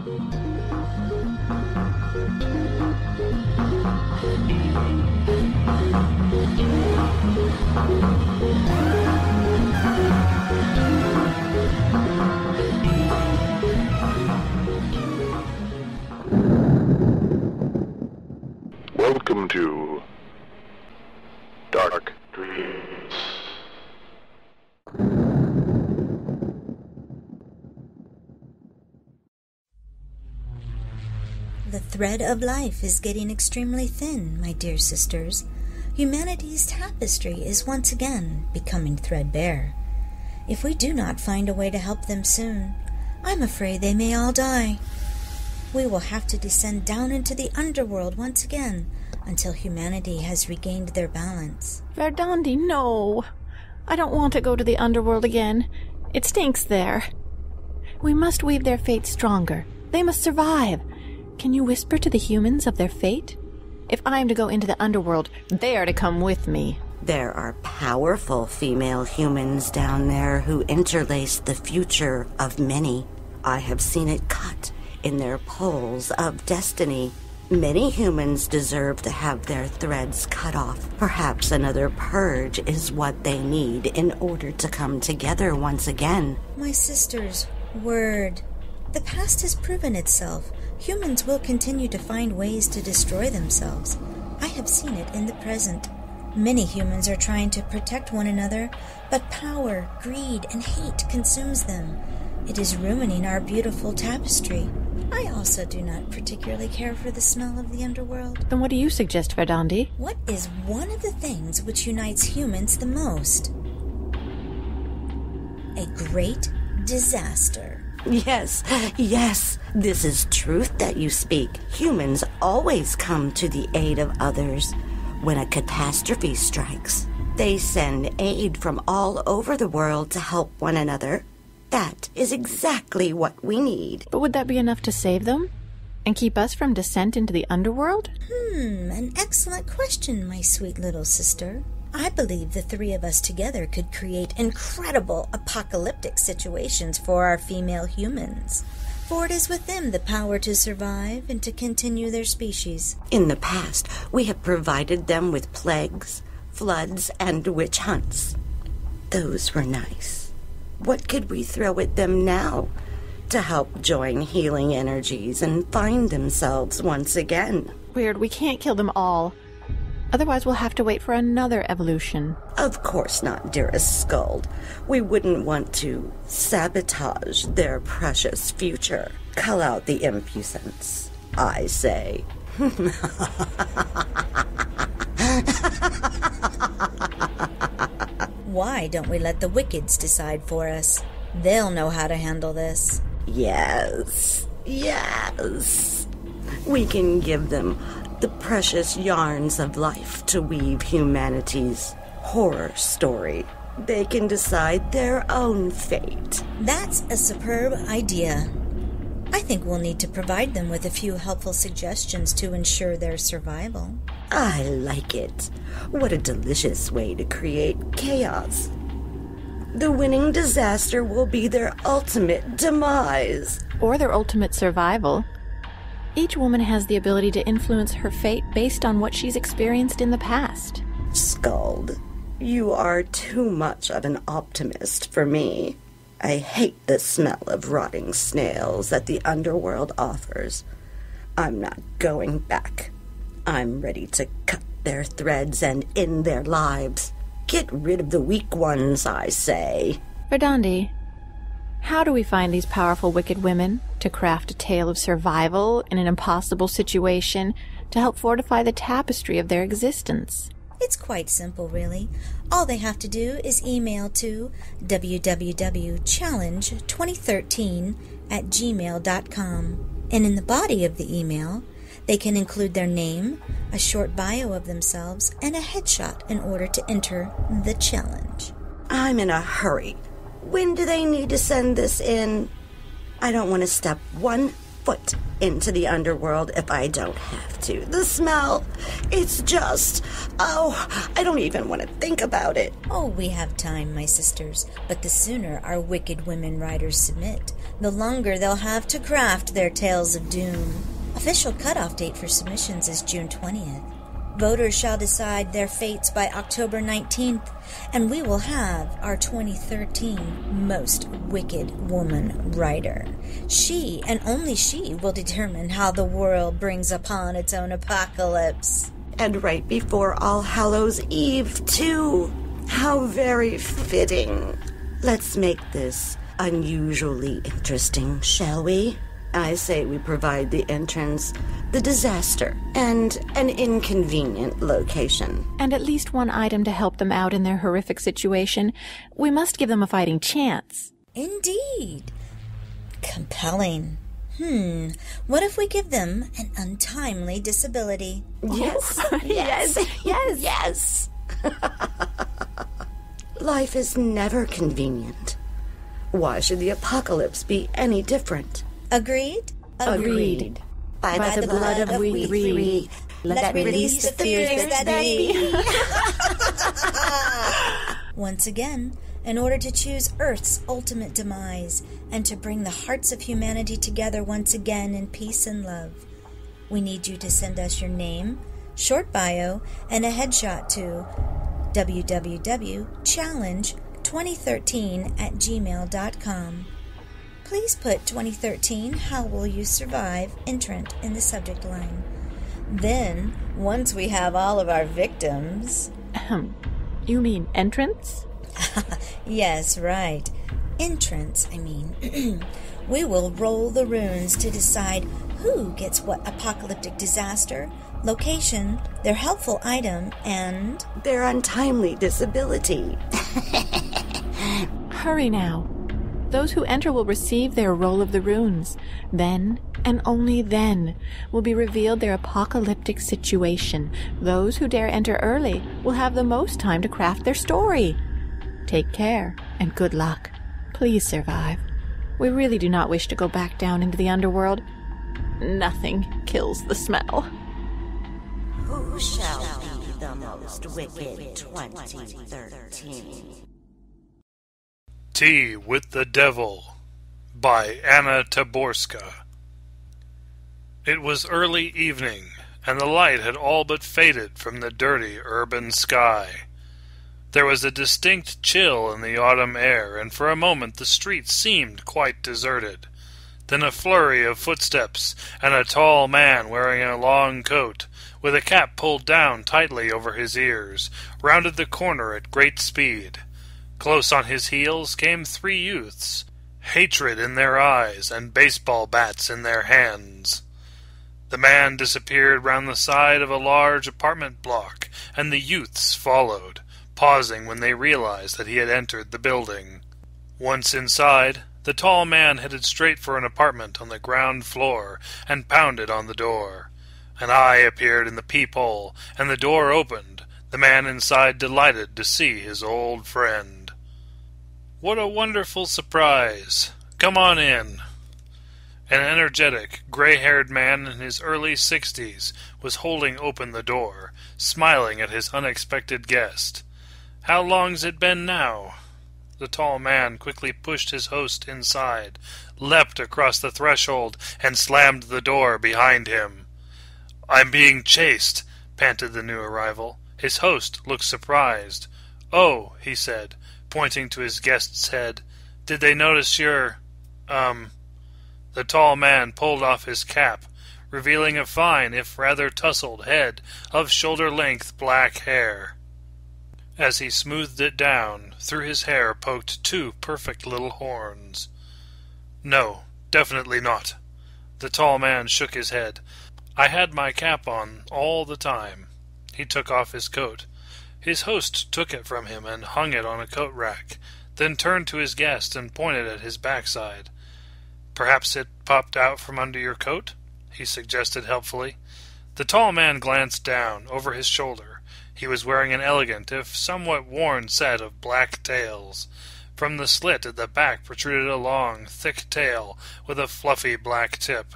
Welcome to Dark Dreams. The thread of life is getting extremely thin, my dear sisters. Humanity's tapestry is once again becoming threadbare. If we do not find a way to help them soon, I'm afraid they may all die. We will have to descend down into the underworld once again until humanity has regained their balance. Verdandi, no. I don't want to go to the underworld again. It stinks there. We must weave their fate stronger. They must survive. Can you whisper to the humans of their fate? If I am to go into the underworld, they are to come with me. There are powerful female humans down there who interlace the future of many. I have seen it cut in their poles of destiny. Many humans deserve to have their threads cut off. Perhaps another purge is what they need in order to come together once again. My sisters, word. The past has proven itself. Humans will continue to find ways to destroy themselves. I have seen it in the present. Many humans are trying to protect one another, but power, greed, and hate consumes them. It is ruining our beautiful tapestry. I also do not particularly care for the smell of the underworld. Then what do you suggest, Verdandi? What is one of the things which unites humans the most? A great disaster. Yes, this is truth that you speak. Humans always come to the aid of others. When a catastrophe strikes, they send aid from all over the world to help one another. That is exactly what we need. But would that be enough to save them? And keep us from descent into the underworld? An excellent question, my sweet little sister. I believe the three of us together could create incredible apocalyptic situations for our female humans. For it is with them the power to survive and to continue their species. In the past, we have provided them with plagues, floods, and witch hunts. Those were nice. What could we throw at them now to help join healing energies and find themselves once again? Weird, we can't kill them all. Otherwise we'll have to wait for another evolution. Of course not, dearest Skuld. We wouldn't want to sabotage their precious future. Cull out the impudence, I say. Why don't we let the wickeds decide for us? They'll know how to handle this. Yes. We can give them the precious yarns of life to weave humanity's horror story. They can decide their own fate. That's a superb idea. I think we'll need to provide them with a few helpful suggestions to ensure their survival. I like it. What a delicious way to create chaos. The winning disaster will be their ultimate demise. Or their ultimate survival. Each woman has the ability to influence her fate based on what she's experienced in the past. Skuld, you are too much of an optimist for me. I hate the smell of rotting snails that the underworld offers. I'm not going back. I'm ready to cut their threads and end their lives. Get rid of the weak ones, I say. Verdandi, how do we find these powerful wicked women to craft a tale of survival in an impossible situation to help fortify the tapestry of their existence? It's quite simple, really. All they have to do is email to www.challenge2013@gmail.com. And in the body of the email, they can include their name, a short bio of themselves, and a headshot in order to enter the challenge. I'm in a hurry. When do they need to send this in? I don't want to step 1 foot into the underworld if I don't have to. The smell, it's just, I don't even want to think about it. Oh, we have time, my sisters, but the sooner our wicked women writers submit, the longer they'll have to craft their tales of doom. Official cutoff date for submissions is June 20th. Voters shall decide their fates by October 19th, and we will have our 2013 Most Wicked Woman writer. She, and only she, will determine how the world brings upon its own apocalypse. And right before All Hallows Eve, too. How very fitting. Let's make this unusually interesting, shall we? I say we provide the entrance, the disaster, and an inconvenient location. And at least one item to help them out in their horrific situation. We must give them a fighting chance. Indeed. Compelling. What if we give them an untimely disability? Yes, yes. Life is never convenient. Why should the apocalypse be any different? Agreed? Agreed. By the blood of we three, let release the fears that be. Once again, in order to choose Earth's ultimate demise and to bring the hearts of humanity together once again in peace and love, we need you to send us your name, short bio, and a headshot to www.challenge2013@gmail.com. Please put 2013 How Will You Survive entrant in the subject line. Then, once we have all of our victims... You mean entrance? Yes, right. Entrance, I mean. We will roll the runes to decide who gets what apocalyptic disaster, location, their helpful item, and... their untimely disability. Hurry now. Those who enter will receive their roll of the runes. Then, and only then, will be revealed their apocalyptic situation. Those who dare enter early will have the most time to craft their story. Take care, and good luck. Please survive. We really do not wish to go back down into the underworld. Nothing kills the smell. Who shall be the most wicked 2013? Tea with the Devil by Anna Taborska. It was early evening, and the light had all but faded from the dirty urban sky. There was a distinct chill in the autumn air, and for a moment the streets seemed quite deserted. Then a flurry of footsteps, and a tall man wearing a long coat, with a cap pulled down tightly over his ears, rounded the corner at great speed. Close on his heels came three youths, hatred in their eyes and baseball bats in their hands. The man disappeared round the side of a large apartment block, and the youths followed, pausing when they realized that he had entered the building. Once inside, the tall man headed straight for an apartment on the ground floor and pounded on the door. An eye appeared in the peephole, and the door opened, the man inside delighted to see his old friend. "What a wonderful surprise! Come on in." An energetic, gray-haired man in his early 60s was holding open the door, smiling at his unexpected guest. "How long's it been now?" The tall man quickly pushed his host inside, leapt across the threshold, and slammed the door behind him. "I'm being chased," panted the new arrival. His host looked surprised. "Oh," he said, pointing to his guest's head. "Did they notice your, The tall man pulled off his cap, revealing a fine, if rather tousled, head of shoulder-length black hair. As he smoothed it down, through his hair poked two perfect little horns. "No, definitely not." The tall man shook his head. "I had my cap on all the time." He took off his coat. His host took it from him and hung it on a coat rack, then turned to his guest and pointed at his backside. "Perhaps it popped out from under your coat?" he suggested helpfully. The tall man glanced down, over his shoulder. He was wearing an elegant, if somewhat worn, set of black tails. From the slit at the back protruded a long, thick tail with a fluffy black tip.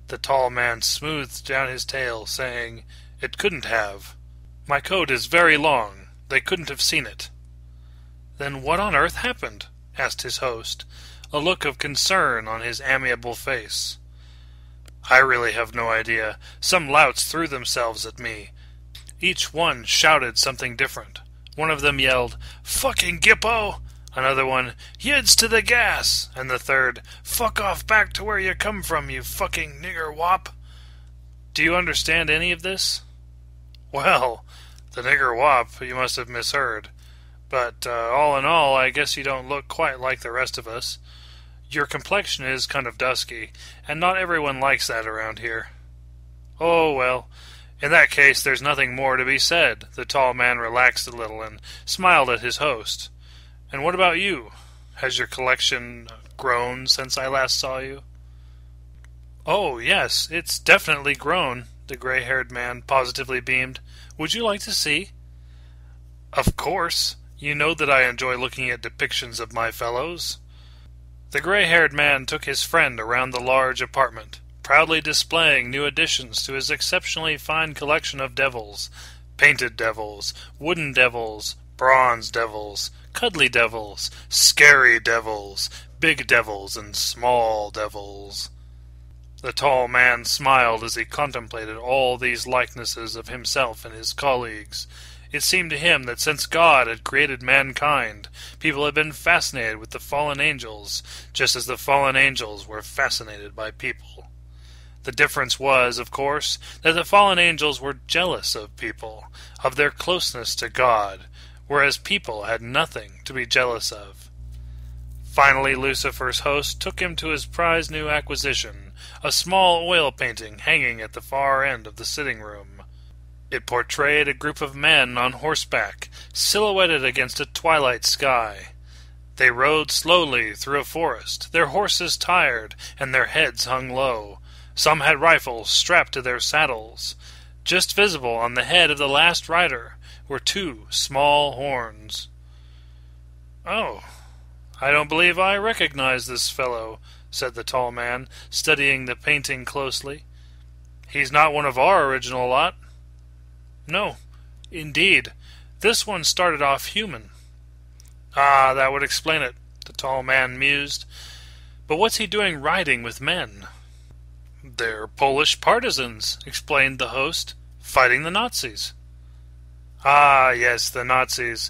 The tall man smoothed down his tail, saying, "It couldn't have. My coat is very long. They couldn't have seen it." "Then what on earth happened?" asked his host. a look of concern on his amiable face. "I really have no idea. Some louts threw themselves at me. Each one shouted something different. One of them yelled, 'Fucking Gippo!' Another one, 'Yids to the gas!' And the third, 'Fuck off back to where you come from, you fucking nigger wop!' Do you understand any of this?" "Well, the nigger wop, you must have misheard. But all in all, I guess you don't look quite like the rest of us. Your complexion is kind of dusky, and not everyone likes that around here." "Oh, well, in that case there's nothing more to be said." The tall man relaxed a little and smiled at his host. "And what about you? Has your collection grown since I last saw you?" "Oh, yes, it's definitely grown," the gray-haired man positively beamed. "Would you like to see?" "Of course. You know that I enjoy looking at depictions of my fellows." The gray-haired man took his friend around the large apartment, proudly displaying new additions to his exceptionally fine collection of devils: painted devils, wooden devils, bronze devils, cuddly devils, scary devils, big devils, and small devils. The tall man smiled as he contemplated all these likenesses of himself and his colleagues. It seemed to him that since God had created mankind, people had been fascinated with the fallen angels, just as the fallen angels were fascinated by people. The difference was, of course, that the fallen angels were jealous of people, of their closeness to God, whereas people had nothing to be jealous of. Finally, Lucifer's host took him to his prized new acquisition, a small oil painting hanging at the far end of the sitting room. It portrayed a group of men on horseback, silhouetted against a twilight sky. They rode slowly through a forest, their horses tired, and their heads hung low. Some had rifles strapped to their saddles. Just visible on the head of the last rider were two small horns. "Oh, I don't believe I recognize this fellow," said the tall man, studying the painting closely. "He's not one of our original lot." "No, indeed. This one started off human." "Ah, that would explain it," the tall man mused. "But what's he doing riding with men?" "They're Polish partisans," explained the host, "fighting the Nazis." "Ah, yes, the Nazis.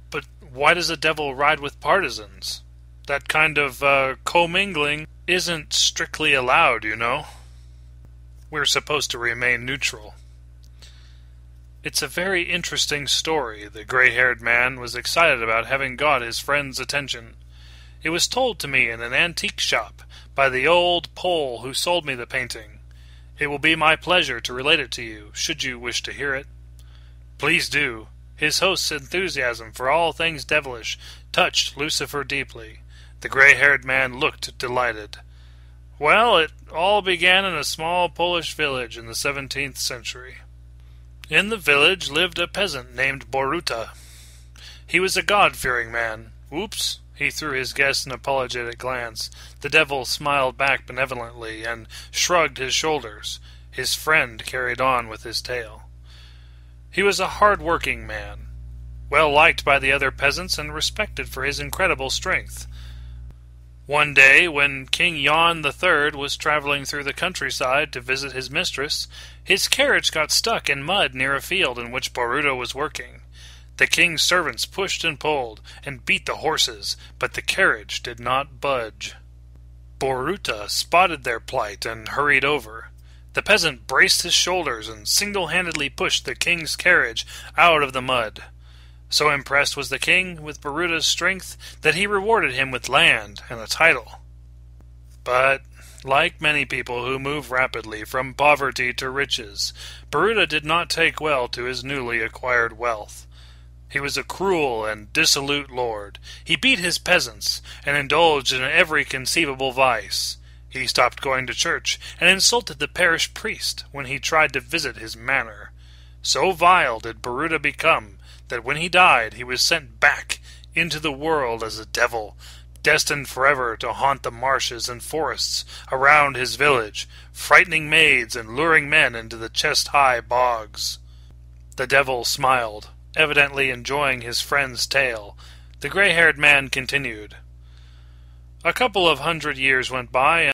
But why does a devil ride with partisans? That kind of commingling isn't strictly allowed, you know. We're supposed to remain neutral." "It's a very interesting story." The gray-haired man was excited about having got his friend's attention. "It was told to me in an antique shop by the old Pole who sold me the painting. It will be my pleasure to relate it to you, should you wish to hear it." "Please do." His host's enthusiasm for all things devilish touched Lucifer deeply. The gray-haired man looked delighted. "Well, it all began in a small Polish village in the 17th century. In the village lived a peasant named Boruta. He was a God-fearing man. Whoops! He threw his guest an apologetic glance. The devil smiled back benevolently and shrugged his shoulders. His friend carried on with his tale. He was a hard-working man, well liked by the other peasants and respected for his incredible strength. One day, when King Jan III was traveling through the countryside to visit his mistress, his carriage got stuck in mud near a field in which Boruta was working. The king's servants pushed and pulled, and beat the horses, but the carriage did not budge. Boruta spotted their plight and hurried over. The peasant braced his shoulders and single-handedly pushed the king's carriage out of the mud. So impressed was the king with Boruta's strength that he rewarded him with land and a title. But, like many people who move rapidly from poverty to riches, Boruta did not take well to his newly acquired wealth. He was a cruel and dissolute lord. He beat his peasants and indulged in every conceivable vice. He stopped going to church and insulted the parish priest when he tried to visit his manor. So vile did Boruta become that when he died he was sent back into the world as a devil, destined forever to haunt the marshes and forests around his village, frightening maids and luring men into the chest-high bogs. The devil smiled, evidently enjoying his friend's tale. The gray-haired man continued. A couple of 100 years went by,